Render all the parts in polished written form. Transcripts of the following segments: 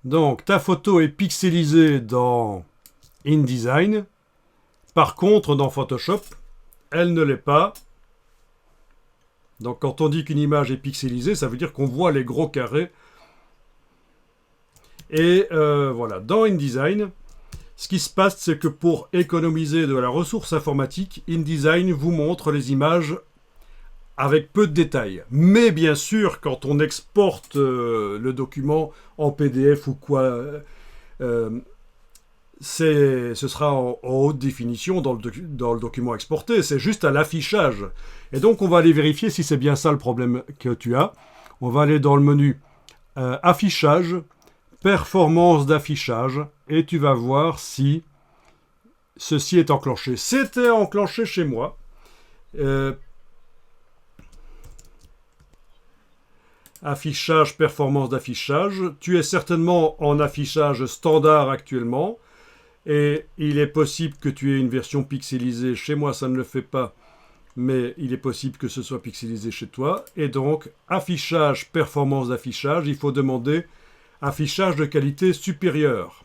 Donc, ta photo est pixelisée dans InDesign. Par contre, dans Photoshop, elle ne l'est pas. Donc, quand on dit qu'une image est pixelisée, ça veut dire qu'on voit les gros carrés. Et voilà, dans InDesign, ce qui se passe, c'est que pour économiser de la ressource informatique, InDesign vous montre les images avec peu de détails. Mais bien sûr, quand on exporte le document en PDF ou quoi, ce sera en haute définition dans le document exporté. C'est juste à l'affichage. Et donc, on va aller vérifier si c'est bien ça le problème que tu as. On va aller dans le menu affichage, performance d'affichage, et tu vas voir si ceci est enclenché. C'était enclenché chez moi. Affichage, performance d'affichage. Tu es certainement en affichage standard actuellement. Et il est possible que tu aies une version pixelisée. Chez moi, ça ne le fait pas. Mais il est possible que ce soit pixelisé chez toi. Et donc, affichage, performance d'affichage, il faut demander affichage de qualité supérieure.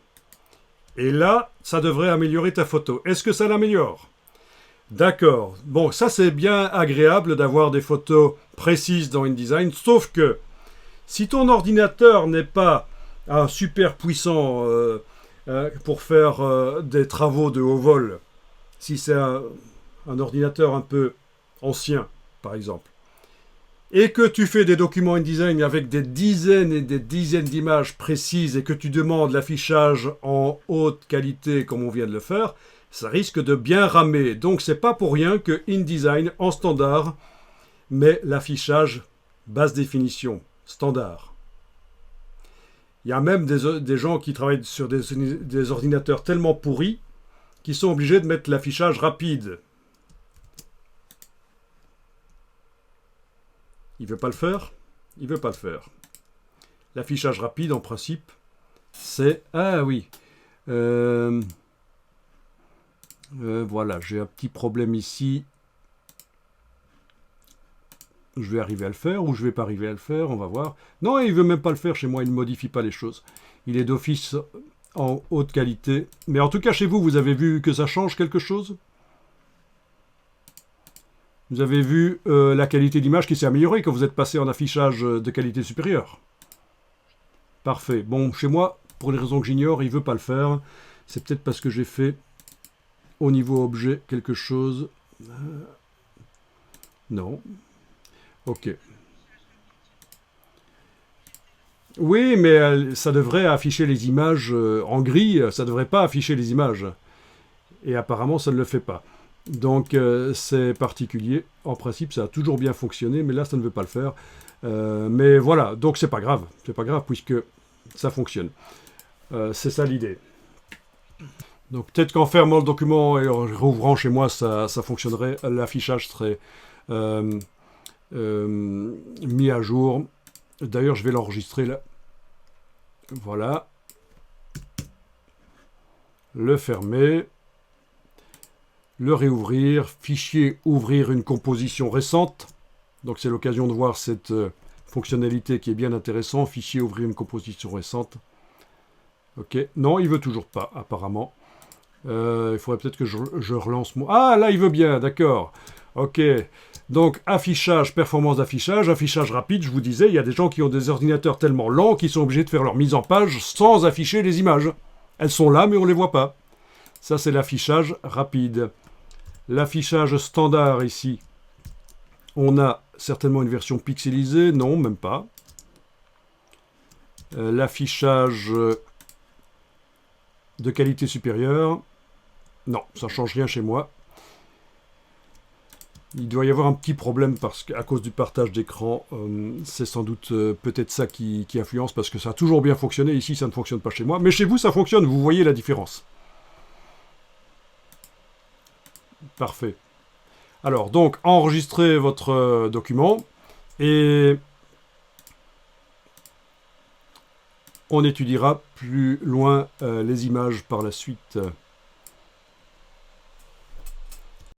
Et là, ça devrait améliorer ta photo. Est-ce que ça l'améliore? D'accord. Bon, ça c'est bien agréable d'avoir des photos précises dans InDesign, sauf que si ton ordinateur n'est pas un super puissant pour faire des travaux de haut vol, si c'est un ordinateur un peu ancien, par exemple, et que tu fais des documents InDesign avec des dizaines et des dizaines d'images précises et que tu demandes l'affichage en haute qualité comme on vient de le faire, ça risque de bien ramer. Donc c'est pas pour rien que InDesign en standard met l'affichage basse définition, standard. Il y a même des gens qui travaillent sur des ordinateurs tellement pourris qui sont obligés de mettre l'affichage rapide. Il veut pas le faire? Il veut pas le faire. L'affichage rapide, en principe, c'est... Ah oui. Voilà, j'ai un petit problème ici. Je vais arriver à le faire ou je vais pas arriver à le faire, on va voir. Non, il veut même pas le faire chez moi, il ne modifie pas les choses. Il est d'office en haute qualité. Mais en tout cas, chez vous, vous avez vu que ça change quelque chose? Vous avez vu la qualité d'image qui s'est améliorée quand vous êtes passé en affichage de qualité supérieure. Parfait. Bon, chez moi, pour des raisons que j'ignore, il ne veut pas le faire. C'est peut-être parce que j'ai fait au niveau objet quelque chose. Non. Ok. Oui, mais ça devrait afficher les images en gris. Ça ne devrait pas afficher les images. Et apparemment, ça ne le fait pas. Donc c'est particulier. En principe, ça a toujours bien fonctionné, mais là, ça ne veut pas le faire. Mais voilà, donc c'est pas grave. C'est pas grave puisque ça fonctionne. C'est ça l'idée. Donc peut-être qu'en fermant le document et en rouvrant chez moi, ça fonctionnerait. L'affichage serait mis à jour. D'ailleurs, je vais l'enregistrer là. Voilà. Le fermer. Le réouvrir, fichier, ouvrir une composition récente. Donc c'est l'occasion de voir cette fonctionnalité qui est bien intéressante. Fichier, ouvrir une composition récente. Ok, non, il veut toujours pas, apparemment. Il faudrait peut-être que je relance mon... Ah, là, il veut bien, d'accord. Ok, donc affichage, performance d'affichage, affichage rapide, je vous disais, il y a des gens qui ont des ordinateurs tellement lents qu'ils sont obligés de faire leur mise en page sans afficher les images. Elles sont là, mais on ne les voit pas. Ça, c'est l'affichage rapide. L'affichage standard ici, on a certainement une version pixelisée, non, même pas. L'affichage de qualité supérieure, non, ça ne change rien chez moi. Il doit y avoir un petit problème parce qu'à cause du partage d'écran, c'est sans doute peut-être ça qui influence parce que ça a toujours bien fonctionné. Ici, ça ne fonctionne pas chez moi, mais chez vous, ça fonctionne, vous voyez la différence. Parfait. Alors, donc, enregistrez votre document et on étudiera plus loin les images par la suite.